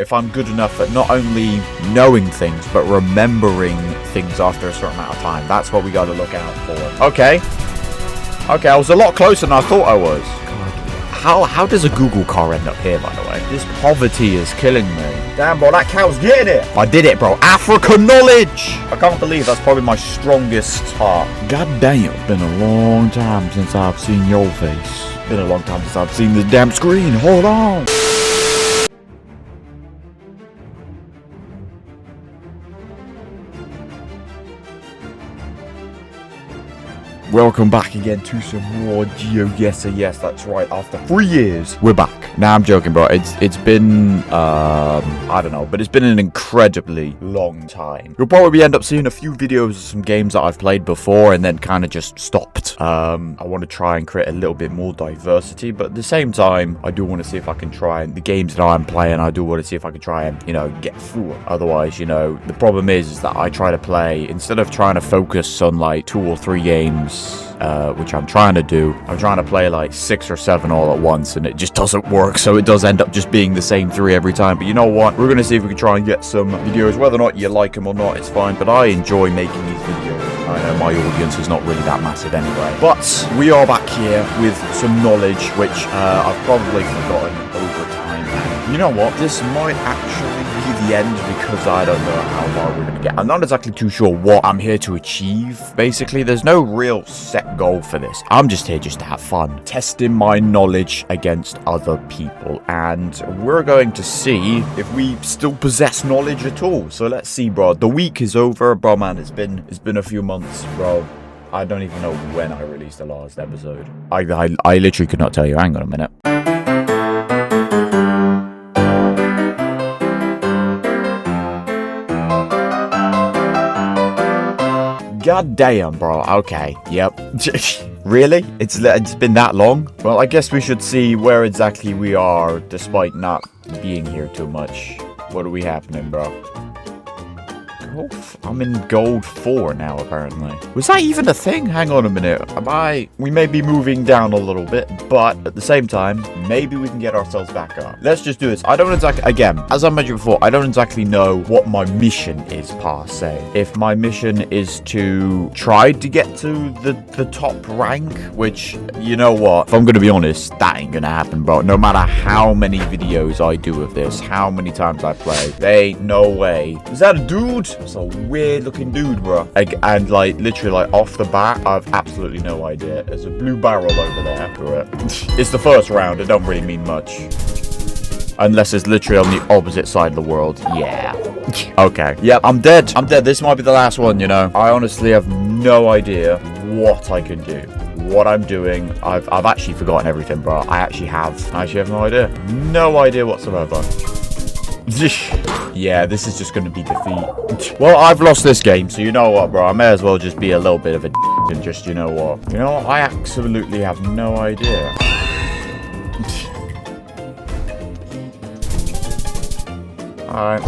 if I'm good enough at not only knowing things, but remembering things after a certain amount of time. That's what we got to look out for. Okay. Okay, I was a lot closer than I thought I was. God, how does a Google car end up here, by the way? This poverty is killing me. Damn, bro, that cow's getting it. I did it, bro. Africa knowledge. I can't believe that's probably my strongest part. God damn, it's been a long time since I've seen your face. Been a long time since I've seen this damn screen. Hold on. Welcome back again to some more GeoGuessr. Yes, that's right. After 3 years, we're back. Nah, I'm joking, bro. It's been I don't know, but it's been an incredibly long time. You'll probably end up seeing a few videos of some games that I've played before and then kind of just stopped. I want to try and create a little bit more diversity, but at the same time, I do want to see if I can try and the games that I'm playing, I do want to see if I can try and, you know, get through it. Otherwise, you know, the problem is that I try to play, instead of trying to focus on like 2 or 3 games, which I'm trying to do. I'm trying to play like 6 or 7 all at once, and it just doesn't work, so it does end up just being the same 3 every time. But you know what? We're going to see if we can try and get some videos. Whether or not you like them or not, it's fine, but I enjoy making these videos. I know my audience is not really that massive anyway. But we are back here with some knowledge, which I've probably forgotten over time. And you know what? This might actually be the end, because I don't know how far we're going to get. I'm not exactly too sure what I'm here to achieve. Basically, there's no real set goal for this. I'm just here just to have fun, testing my knowledge against other people, and we're going to see if we still possess knowledge at all. So let's see, bro. The week is over, bro, man. It's been a few months, bro. I don't even know when I released the last episode. I literally could not tell you. Hang on a minute. God damn, bro. Okay. Yep. Really? It's been that long? Well, I guess we should see where exactly we are, despite not being here too much. What are we happening, bro? I'm in gold 4 now, apparently. Was that even a thing? Hang on a minute. We may be moving down a little bit, but at the same time, maybe we can get ourselves back up. Let's just do this. I don't exactly, again, as I mentioned before, I don't exactly know what my mission is, per se. If my mission is to try to get to the top rank, which, you know what, if I'm gonna be honest, that ain't gonna happen, bro. No matter how many videos I do of this, how many times I play, there ain't no way. Is that a dude? It's a weird looking dude, bro. And like literally, like off the bat, I've absolutely no idea. There's a blue barrel over there for it. It's the first round. It don't really mean much, unless it's literally on the opposite side of the world. Yeah. Okay. Yep, I'm dead. I'm dead. This might be the last one, you know. I honestly have no idea what I can do, what I'm doing. I've actually forgotten everything, bro. I actually have no idea. No idea whatsoever. Yeah, this is just going to be defeat. Well, I've lost this game, so you know what, bro? I may as well just be a little bit of a and just, you know what? You know what? I absolutely have no idea. Alright.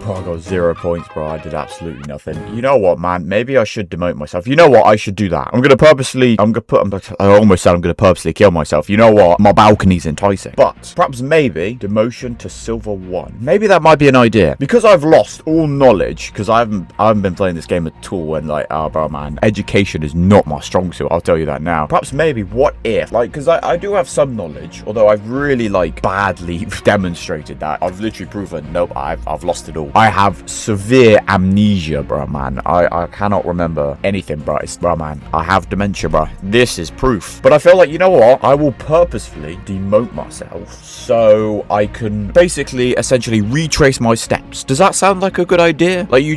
I got 0 points, bro. I did absolutely nothing. You know what, man? Maybe I should demote myself. You know what? I should do that. I almost said I'm gonna purposely kill myself. You know what? My balcony's enticing. But perhaps maybe demotion to silver 1. Maybe that might be an idea. Because I've lost all knowledge, because I haven't been playing this game at all, and like, oh, bro, man, education is not my strong suit. I'll tell you that now. Perhaps maybe what if, like, because I do have some knowledge, although I've really like badly demonstrated that. I've literally proven, nope, I've lost it all. I have severe amnesia, bro, man. I cannot remember anything, bro. Bro, man, I have dementia, bro. This is proof. But I feel like, you know what? I will purposefully demote myself so I can basically, essentially retrace my steps. Does that sound like a good idea? Like, you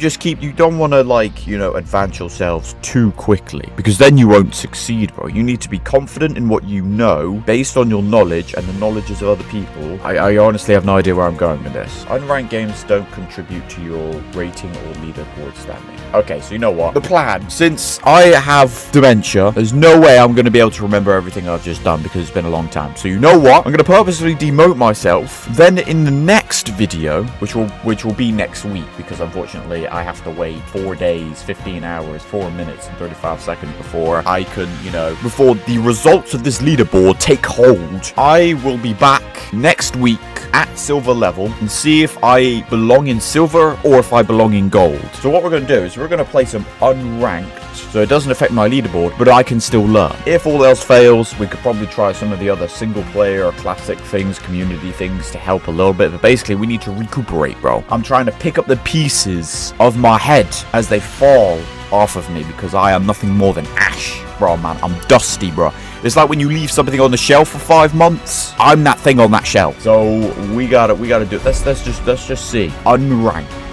don't want to, like, you know, advance yourselves too quickly, because then you won't succeed, bro. You need to be confident in what you know based on your knowledge and the knowledges of other people. I honestly have no idea where I'm going with this. Unranked games don't contribute contribute to your rating or leaderboard standing. Okay, so you know what? The plan, since I have dementia, there's no way I'm going to be able to remember everything I've just done because it's been a long time. So you know what? I'm going to purposely demote myself. Then in the next video, which will be next week, because unfortunately I have to wait 4 days, 15 hours, 4 minutes and 35 seconds before I can, you know, before the results of this leaderboard take hold. I will be back next week at silver level and see if I belong in silver or if I belong in gold. So what we're going to do is we're going to play some unranked, so it doesn't affect my leaderboard, but I can still learn. If all else fails, we could probably try some of the other single player or classic things, community things to help a little bit, but basically we need to recuperate, bro. I'm trying to pick up the pieces of my head as they fall off of me because I am nothing more than ash, bro, man. I'm dusty, bro. It's like when you leave something on the shelf for 5 months. I'm that thing on that shelf. So we gotta do it. Let's just see. Unranked.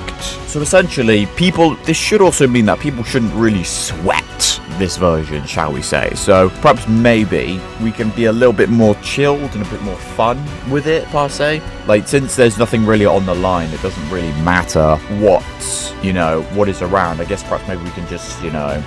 So essentially, this should also mean that people shouldn't really sweat this version, shall we say. So perhaps maybe we can be a little bit more chilled and a bit more fun with it, per se. Like, since there's nothing really on the line, it doesn't really matter what is around. I guess perhaps maybe we can just,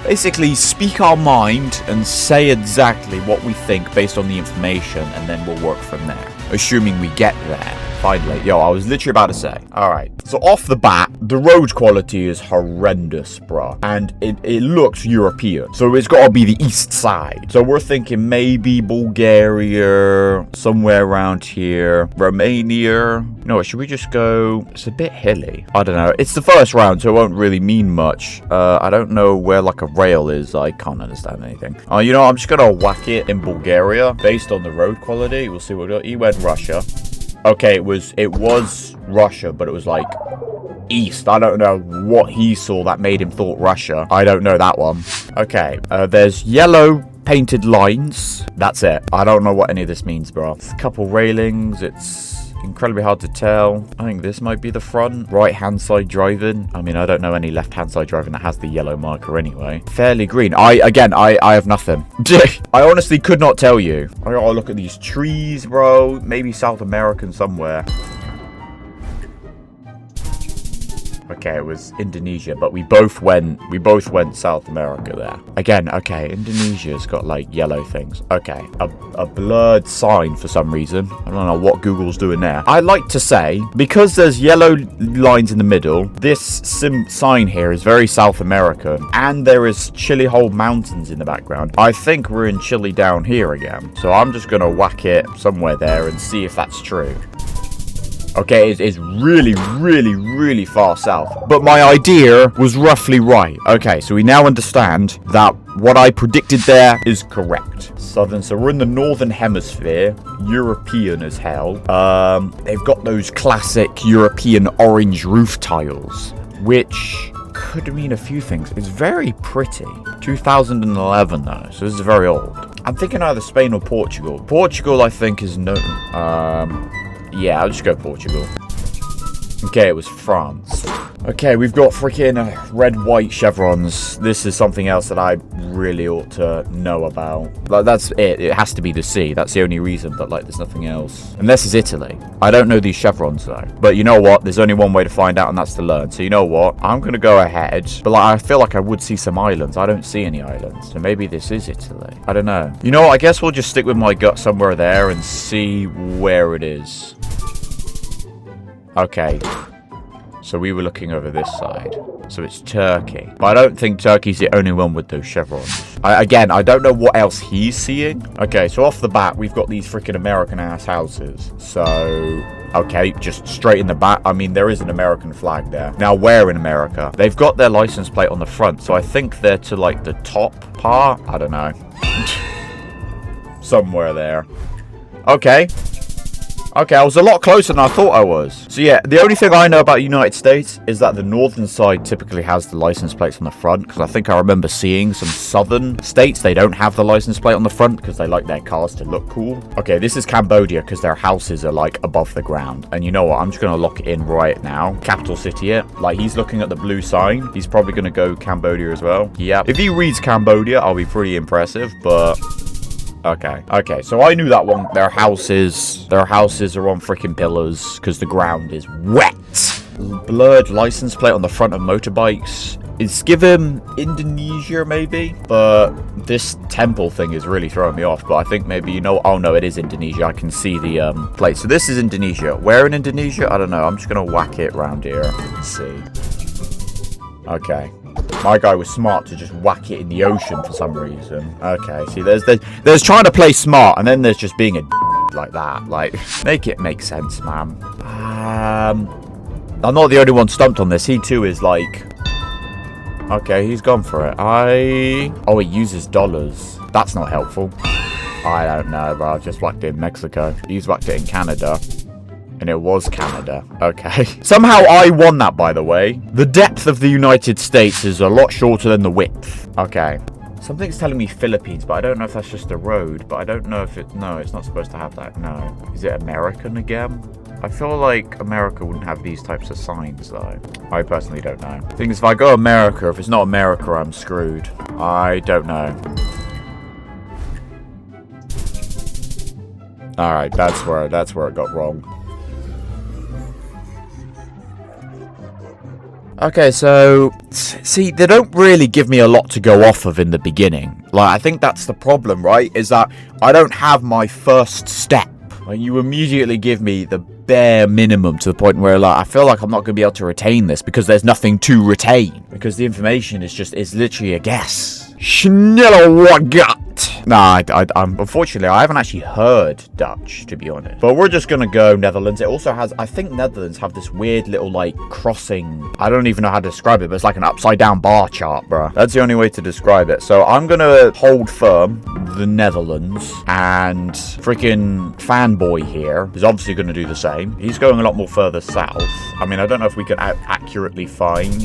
basically speak our mind and say exactly what we think based on the information, and then we'll work from there, assuming we get there. Finally. Yo, I was literally about to say. Alright. So off the bat, the road quality is horrendous, bro. And it looks European. So it's got to be the east side. So we're thinking maybe Bulgaria, somewhere around here. Romania. No, should we just go... It's a bit hilly. I don't know. It's the first round, so it won't really mean much. I don't know where, like, a rail is. I can't understand anything. I'm just going to whack it in Bulgaria based on the road quality. We'll see what we got. He went Russia. Okay, it was Russia, but it was like east. I don't know what he saw that made him thought Russia. I don't know that one. Okay, there's yellow painted lines. That's it. I don't know what any of this means, bro. It's a couple railings. It's incredibly hard to tell. I think this might be the front. Right-hand side driving. I mean, I don't know any left-hand side driving that has the yellow marker anyway. Fairly green. I have nothing. I honestly could not tell you. I gotta look at these trees, bro. Maybe South American somewhere. Okay, it was Indonesia, but we both went South America there. Again, okay, Indonesia's got like yellow things. Okay, a blurred sign for some reason. I don't know what Google's doing there. I like to say, because there's yellow lines in the middle, this sign here is very South American, and there is Chile Hole Mountains in the background. I think we're in Chile down here again. So I'm just gonna whack it somewhere there and see if that's true. Okay, it's really, really, really far south. But my idea was roughly right. Okay, so we now understand that what I predicted there is correct. Southern, so we're in the northern hemisphere. European as hell. They've got those classic European orange roof tiles, which could mean a few things. It's very pretty. 2011 though, so this is very old. I'm thinking either Spain or Portugal. Portugal, I think, is no... Yeah, I'll just go Portugal. Okay, it was France. Okay, we've got freaking red-white chevrons. This is something else that I really ought to know about. Like, that's it. It has to be the sea. That's the only reason, but, like, there's nothing else. Unless it's Italy. I don't know these chevrons, though. But you know what? There's only one way to find out, and that's to learn. So you know what? I'm going to go ahead. But, like, I feel like I would see some islands. I don't see any islands. So maybe this is Italy. I don't know. You know what? I guess we'll just stick with my gut somewhere there and see where it is. Okay, so we were looking over this side. So it's Turkey. But I don't think Turkey's the only one with those chevrons. I don't know what else he's seeing. Okay, so off the bat, we've got these freaking American-ass houses. So, okay, just straight in the back. I mean, there is an American flag there. Now, where in America? They've got their license plate on the front. So I think they're to, like, the top part. I don't know. Somewhere there. Okay. Okay, I was a lot closer than I thought I was. So yeah, the only thing I know about the United States is that the northern side typically has the license plates on the front, because I think I remember seeing some southern states, they don't have the license plate on the front because they like their cars to look cool. Okay, this is Cambodia because their houses are like above the ground. And you know what? I'm just going to lock it in right now. Capital city it. Like, he's looking at the blue sign. He's probably going to go Cambodia as well. Yeah. If he reads Cambodia, I'll be pretty impressive, but... Okay, so I knew that one. Their houses are on freaking pillars because the ground is wet. blurred license plate on the front of motorbikes. It's given Indonesia, maybe, but this temple thing is really throwing me off. But I think maybe, you know, oh no, it is Indonesia. I can see the plate. So this is Indonesia. Where in Indonesia? I don't know. I'm just gonna whack it around here. Let's see. Okay. My guy was smart to just whack it in the ocean for some reason. Okay, see, there's trying to play smart, and then there's just being a like that. Like, make it make sense, man. I'm not the only one stumped on this. He too is like... Okay, he's gone for it. Oh, he uses dollars. That's not helpful. I don't know, bro. I just whacked it in Mexico. He's whacked it in Canada. And it was Canada. Okay. Somehow I won that, by the way. The depth of the United States is a lot shorter than the width. Okay. Something's telling me Philippines, but I don't know if that's just a road. But I don't know if it... No, it's not supposed to have that. No. Is it American again? I feel like America wouldn't have these types of signs, though. I personally don't know. Thing is, if I go America, if it's not America, I'm screwed. I don't know. Alright, that's where it got wrong. Okay, so, see, they don't really give me a lot to go off of in the beginning. Like, I think that's the problem, right? Is that I don't have my first step. Like, you immediately give me the bare minimum to the point where, like, I feel like I'm not going to be able to retain this because there's nothing to retain. Because the information is literally a guess. Schneller what got? Nah, unfortunately, I haven't actually heard Dutch, to be honest. But we're just going to go Netherlands. It also has, I think Netherlands have this weird little, like, crossing. I don't even know how to describe it, but it's like an upside down bar chart, bro. That's the only way to describe it. So I'm going to hold firm the Netherlands, and freaking fanboy here is obviously going to do the same. He's going a lot more further south. I mean, I don't know if we can accurately find...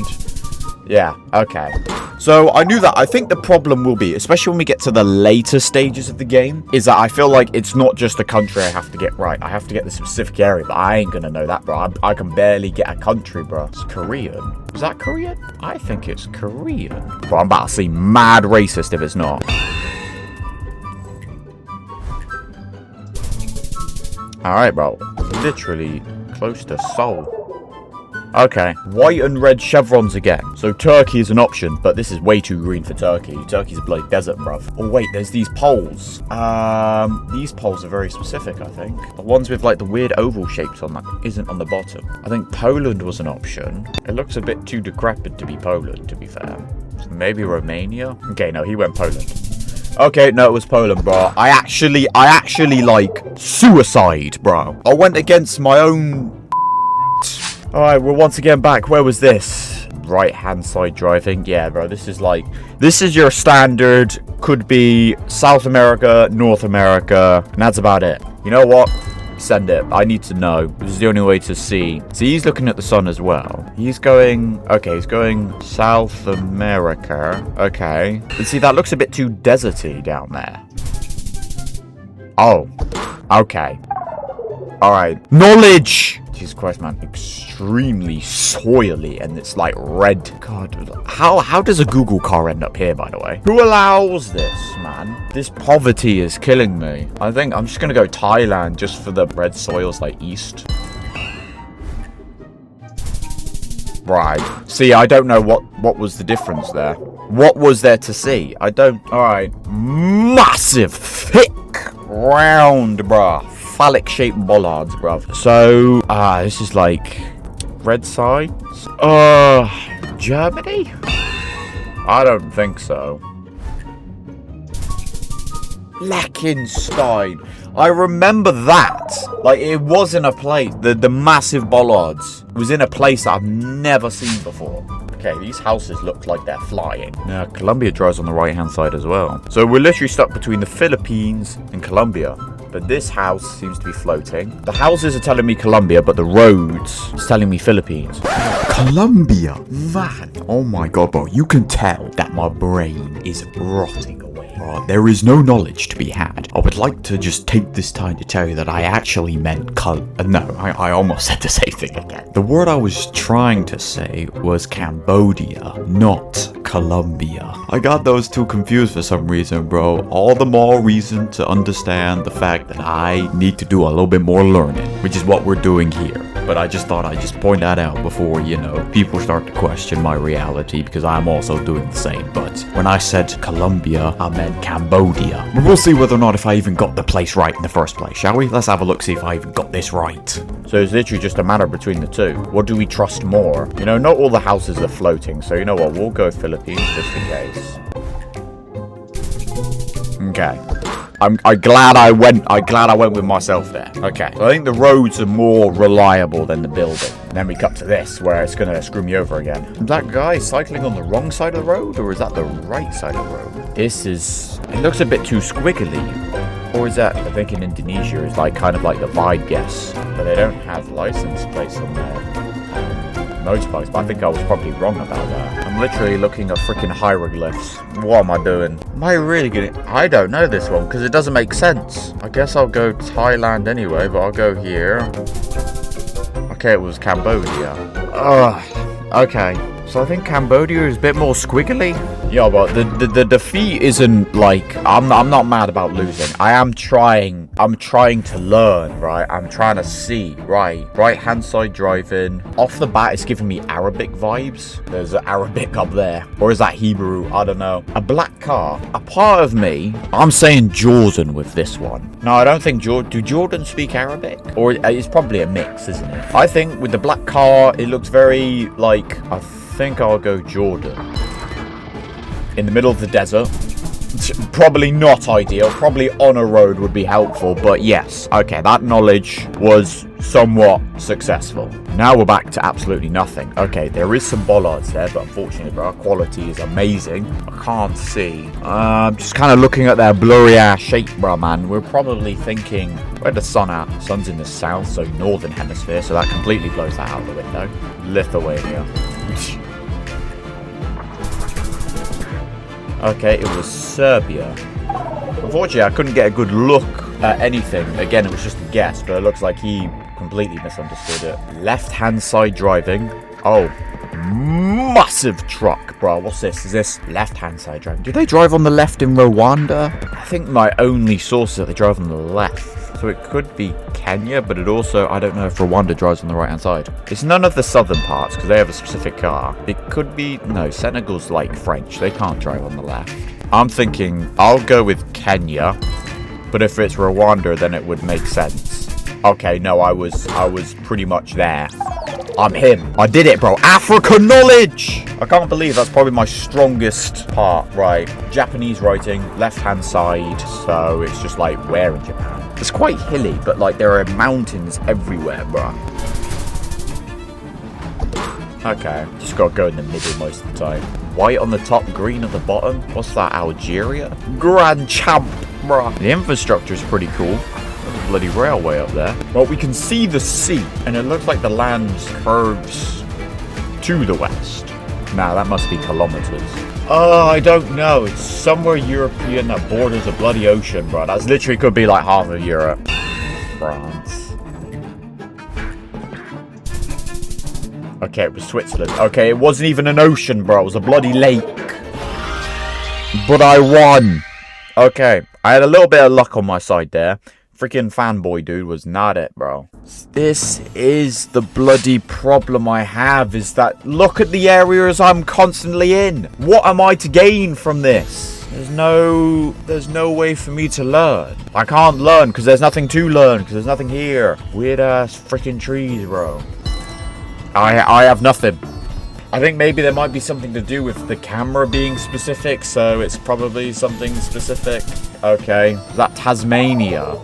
Yeah, okay. So I knew that. I think the problem will be, especially when we get to the later stages of the game, is that I feel like it's not just a country I have to get right. I have to get the specific area, but I ain't gonna know that, bro. I can barely get a country, bro. It's Korean. Is that Korean? I think it's Korean. Bro, I'm about to see mad racist if it's not. Alright, bro. Literally close to Seoul. Okay, white and red chevrons again. So Turkey is an option, but this is way too green for Turkey. Turkey's a bloody desert, bruv. Oh wait, there's these poles. These poles are very specific, I think. The ones with like the weird oval shapes on that isn't on the bottom. I think Poland was an option. It looks a bit too decrepit to be Poland, to be fair. So maybe Romania? Okay, no, he went Poland. Okay, no, it was Poland, bro. I actually like suicide, bro. I went against my own... Alright, we're once again back. Where was this? Right-hand side driving. Yeah, bro, this is your standard. Could be South America, North America, and that's about it. You know what? Send it. I need to know. This is the only way to see. See, he's looking at the sun as well. He's going... Okay, he's going South America. Okay. But see, that looks a bit too deserty down there. Oh. Okay. Alright. Knowledge! Jesus Christ, man. Extremely soily, and it's like red. God, how does a Google car end up here, by the way? Who allows this, man? This poverty is killing me. I think I'm just gonna go Thailand just for the red soils, like east. Right. See, I don't know what was the difference there. What was there to see? I don't... Alright. Massive, thick, round, bruh. Phallic-shaped bollards, bruv. So, this is like red sides. Germany? I don't think so. Liechtenstein. I remember that. Like, it was in a place. The massive bollards. It was in a place that I've never seen before. Okay, these houses look like they're flying. Now, Colombia drives on the right-hand side as well. So we're literally stuck between the Philippines and Colombia. But this house seems to be floating. The houses are telling me Colombia, but the roads is telling me Philippines. Colombia? Man. Oh my god, bro. You can tell that my brain is rotting away. There is no knowledge to be had. I would like to just take this time to tell you that I actually meant no, I almost said the same thing again. The word I was trying to say was Cambodia, not Colombia. I got those two confused for some reason, bro. All the more reason to understand the fact that I need to do a little bit more learning, which is what we're doing here. But I just thought I'd just point that out before, you know, people start to question my reality, because I'm also doing the same. But when I said Colombia, I meant Cambodia. But we'll see whether or not if I even got the place right in the first place, shall we? Let's have a look, see if I even got this right. So it's literally just a matter between the two. What do we trust more? You know, not all the houses are floating, so you know what? We'll go Philippines just in case. Okay. I'm glad I went with myself there. Okay. So I think the roads are more reliable than the building. And then we cut to this, where it's gonna screw me over again. Is that guy cycling on the wrong side of the road, or is that the right side of the road? It looks a bit too squiggly. Or is that, I think in Indonesia, is like kind of like the vibe guess. But they don't have license plates on their motorbikes, but I think I was probably wrong about that. I'm literally looking at freaking hieroglyphs. What am I doing? Am I really gonna... I don't know this one, because it doesn't make sense. I guess I'll go Thailand anyway, but I'll go here. Okay, it was Cambodia. Ugh. Okay. So I think Cambodia is a bit more squiggly. Yeah, but the defeat isn't like... I'm not mad about losing. I'm trying to learn, right? I'm trying to see, right? Right-hand side driving. Off the bat, it's giving me Arabic vibes. There's Arabic up there. Or is that Hebrew? I don't know. A black car. A part of me, I'm saying Jordan with this one. No, I don't think Jordan... Do Jordan speak Arabic? Or it's probably a mix, isn't it? I think with the black car, it looks very like... I think I'll go Jordan. In the middle of the desert. Probably not ideal. Probably on a road would be helpful, but yes. Okay, that knowledge was somewhat successful. Now we're back to absolutely nothing. Okay, there is some bollards there, but unfortunately, bro, our quality is amazing. I can't see. Just kind of looking at their blurry ass shape, bro, man. We're probably thinking, where's the sun at? The sun's in the south, so northern hemisphere, so that completely blows that out the window. Lithuania. Okay, it was Serbia. Unfortunately, I couldn't get a good look at anything. Again, it was just a guess, but it looks like he completely misunderstood it. Left-hand side driving. Oh, massive truck, bro. What's this? Is this left-hand side driving? Do they drive on the left in Rwanda? I think my only source is that they drive on the left. So it could be Kenya, but it also, I don't know if Rwanda drives on the right-hand side. It's none of the southern parts, because they have a specific car. It could be, no, Senegal's like French. They can't drive on the left. I'm thinking, I'll go with Kenya, but if it's Rwanda, then it would make sense. Okay, no, I was pretty much there. I'm him. I did it, bro. Africa knowledge! I can't believe that's probably my strongest part, right? Japanese writing, left-hand side, so it's just like, where in Japan? It's quite hilly, but like there are mountains everywhere, bro. Okay, just gotta go in the middle most of the time. White on the top, green at the bottom. What's that, Algeria? Grand Champ, bro. The infrastructure is pretty cool. There's a bloody railway up there. Well, we can see the sea, and it looks like the land curves to the west. Nah, that must be kilometers. Oh, I don't know. It's somewhere European that borders a bloody ocean, bro. That's literally could be like half of Europe. France. Okay, it was Switzerland. Okay, it wasn't even an ocean, bro. It was a bloody lake. But I won. Okay, I had a little bit of luck on my side there. Freaking fanboy dude was not it, bro. This is the bloody problem I have, is that look at the areas I'm constantly in. What am I to gain from this? There's no way for me to learn. I can't learn because there's nothing to learn, because there's nothing here. Weird ass freaking trees, bro. I have nothing. I think maybe there might be something to do with the camera being specific, so it's probably something specific. Okay, is that Tasmania?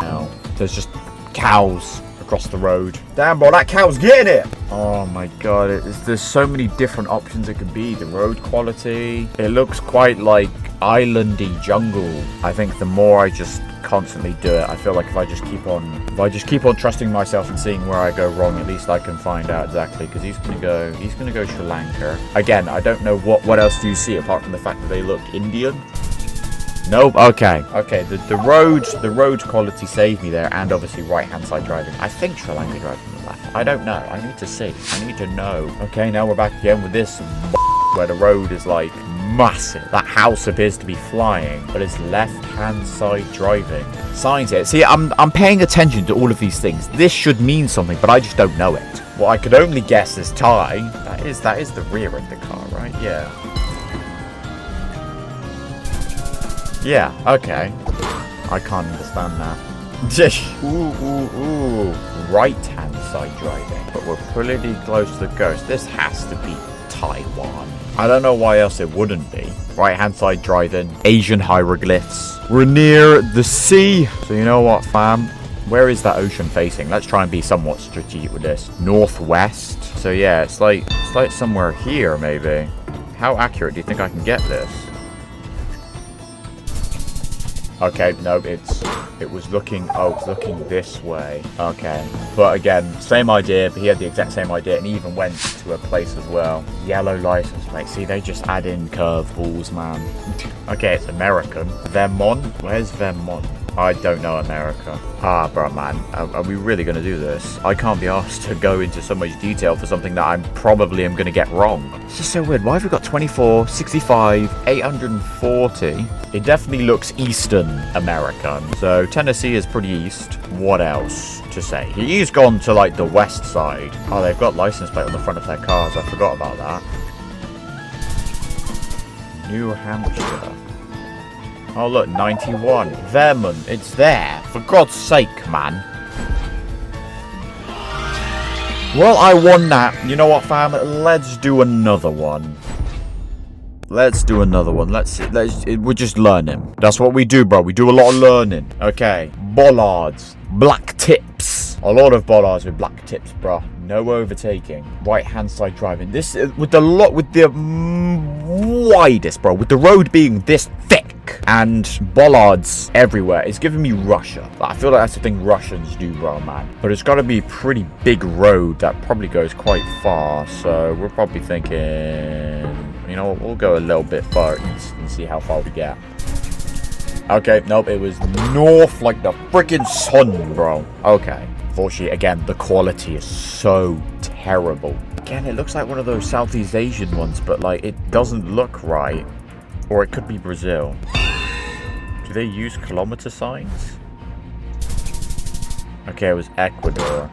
No, there's just cows across the road. Damn, bro, that cow's getting it! Oh my god, there's so many different options it could be. The road quality, it looks quite like islandy jungle. I think the more I just constantly do it, I feel like if I just keep on trusting myself and seeing where I go wrong, at least I can find out exactly, because he's gonna go Sri Lanka. Again, I don't know what else do you see apart from the fact that they look Indian. Nope. Okay. The road quality saved me there, and obviously right-hand side driving. I think Sri Lanka drives on the left. I don't know. I need to see. I need to know. Okay, now we're back again with this where the road is like massive. That house appears to be flying, but it's left-hand side driving. Signs here. See, I'm paying attention to all of these things. This should mean something, but I just don't know it. What I could only guess is tie. That is the rear of the car, right? Yeah. Yeah, okay. I can't understand that. Ooh. Right-hand side driving. But we're pretty close to the coast. This has to be Taiwan. I don't know why else it wouldn't be. Right-hand side driving. Asian hieroglyphs. We're near the sea. So you know what, fam? Where is that ocean facing? Let's try and be somewhat strategic with this. Northwest. So yeah, it's like somewhere here, maybe. How accurate do you think I can get this? Okay, no, it was looking this way. Okay, but again, same idea, but he had the exact same idea and he even went to a place as well. Yellow license plate. See, they just add in curveballs, man. Okay, it's American. Vermont? Where's Vermont? I don't know America. Ah, bro, man. Are we really going to do this? I can't be asked to go into so much detail for something that I probably am going to get wrong. It's just so weird. Why have we got 24, 65, 840? It definitely looks Eastern American. So Tennessee is pretty east. What else to say? He's gone to like the west side. Oh, they've got license plate on the front of their cars. I forgot about that. New Hampshire. Oh, look, 91. Vermont, it's there. For God's sake, man. Well, I won that. You know what, fam? Let's do another one. Let's do another one. We're just learning. That's what we do, bro. We do a lot of learning. Okay. Bollards. Black tips. A lot of bollards with black tips, bro. No overtaking. Right-hand side driving. This, with the widest, bro. With the road being this thick. And bollards everywhere. It's giving me Russia. I feel like that's the thing Russians do, bro, man. But it's got to be a pretty big road that probably goes quite far. So we're probably thinking, you know what, we'll go a little bit far east and see how far we get. Okay, nope, it was north like the freaking sun, bro. Okay. Unfortunately, again, the quality is so terrible. Again, it looks like one of those Southeast Asian ones, but like it doesn't look right. Or it could be Brazil. Do they use kilometer signs? Okay, it was Ecuador.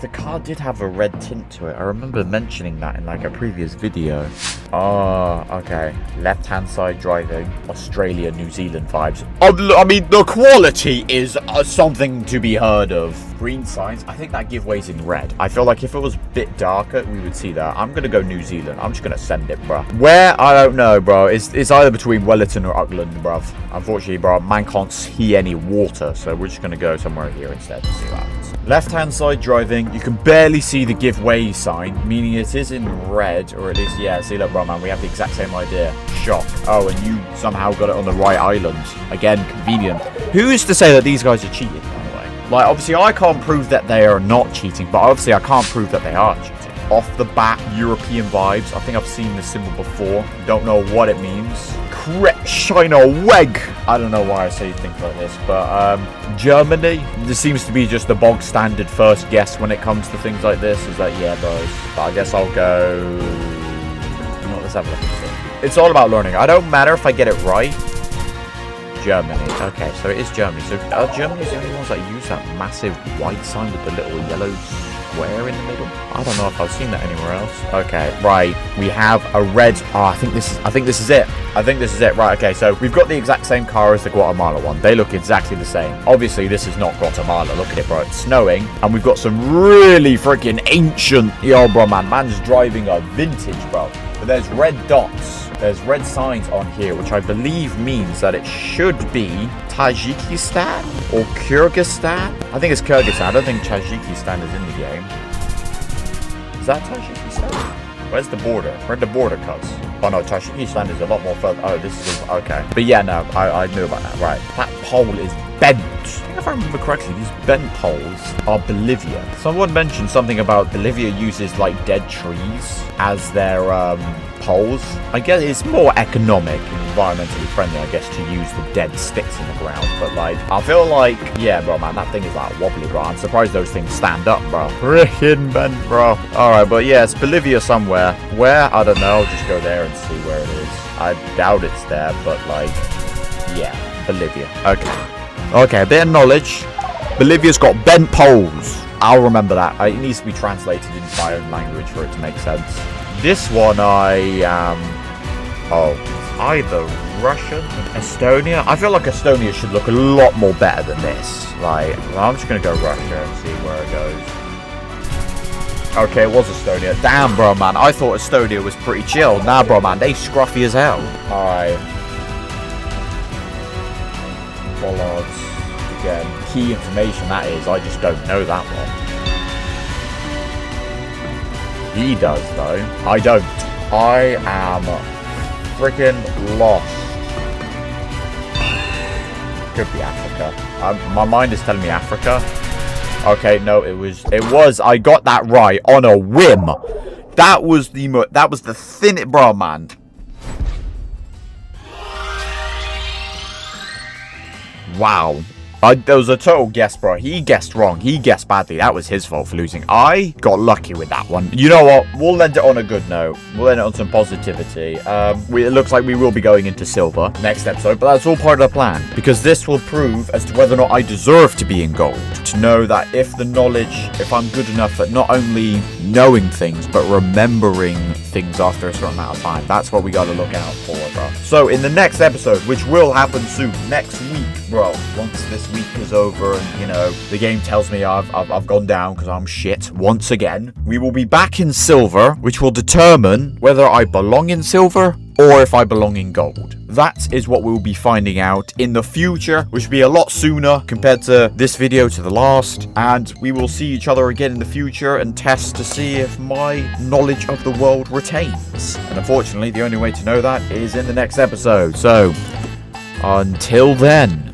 The car did have a red tint to it. I remember mentioning that in like a previous video. Oh, okay. Left-hand side driving. Australia, New Zealand vibes. I mean, the quality is something to be heard of. Green signs. I think that giveaway's in red. I feel like if it was a bit darker, we would see that. I'm going to go New Zealand. I'm just going to send it, bro. Where? I don't know, bro. It's either between Wellington or Auckland, bruv. Unfortunately, bro, man can't see any water. So we're just going to go somewhere here instead and see what happens. Left-hand side driving. You can barely see the giveaway sign, meaning it is in red, or at least, yeah, see, look, bro, man, we have the exact same idea. Shock. Oh, and you somehow got it on the right island. Again, convenient. Who's to say that these guys are cheating, by the way? Like, obviously, I can't prove that they are not cheating, but obviously, I can't prove that they are cheating. Off the bat, European vibes. I think I've seen this symbol before. Don't know what it means. Correct China Weg. I don't know why I say things like this, but Germany. This seems to be just the bog standard first guess when it comes to things like this. Is like, yeah, bros. But I guess I'll go. You know, let's have a look at this. It's all about learning. I don't matter if I get it right. Germany. Okay, so it is Germany. So are Germany's the only ones that use that massive white sign with the little yellow square in the middle? I don't know if I've seen that anywhere else. Okay, right. We have a red. Oh, I think this is it. I think this is it. Right, okay, so we've got the exact same car as the Guatemala one. They look exactly the same. Obviously, this is not Guatemala. Look at it, bro. It's snowing. And we've got some really freaking ancient... Yo, bro, man. Man's driving a vintage, bro. But there's red dots. There's red signs on here, which I believe means that it should be Tajikistan or Kyrgyzstan. I think it's Kyrgyzstan. I don't think Tajikistan is in the game. Is that Tajikistan? Where's the border? Where the border cuts? Oh no, Tajikistan is a lot more further. Oh, this is okay. But yeah, no, I knew about that. Right, that pole is bent. I think if I remember correctly, these bent poles are Bolivia. Someone mentioned something about Bolivia uses like dead trees as their poles. I guess it's more economic and environmentally friendly, I guess, to use the dead sticks in the ground. But like, I feel like, yeah, bro, man, that thing is like wobbly, bro. I'm surprised those things stand up, bro. Freaking bent, bro. All right, but yeah, it's Bolivia somewhere. Where? I don't know. I'll just go there and see where it is. I doubt it's there, but like, yeah, Bolivia. Okay, a bit of knowledge. Bolivia's got bent poles. I'll remember that. It needs to be translated into my own language for it to make sense. This one either Russian, Estonia. I feel like Estonia should look a lot more better than this. Like, well, I'm just gonna go Russia and see where it goes. Okay, it was Estonia. Damn, bro, man. I thought Estonia was pretty chill. Nah, bro, man. They scruffy as hell. Alright. Bollards. Again. Key information, that is. I just don't know that one. He does, though. I don't. I am freaking lost. Could be Africa. My mind is telling me Africa. Okay, no, it was. I got that right on a whim. That was the thin, bro, man. Wow. There was a total guess, bro. He guessed wrong. He guessed badly. That was his fault for losing. I got lucky with that one. You know what? We'll end it on a good note. We'll end it on some positivity. It looks like we will be going into silver next episode, but that's all part of the plan, because this will prove as to whether or not I deserve to be in gold. To know that if I'm good enough at not only knowing things, but remembering things after a certain amount of time. That's what we got to look out for, bro. So in the next episode, which will happen soon, next week, bro, once this week is over and, you know, the game tells me I've gone down because I'm shit once again, we will be back in silver, which will determine whether I belong in silver or if I belong in gold. That is what we'll be finding out in the future, which will be a lot sooner compared to this video, to the last. And we will see each other again in the future and test to see if my knowledge of the world retains. And unfortunately, the only way to know that is in the next episode. So, until then.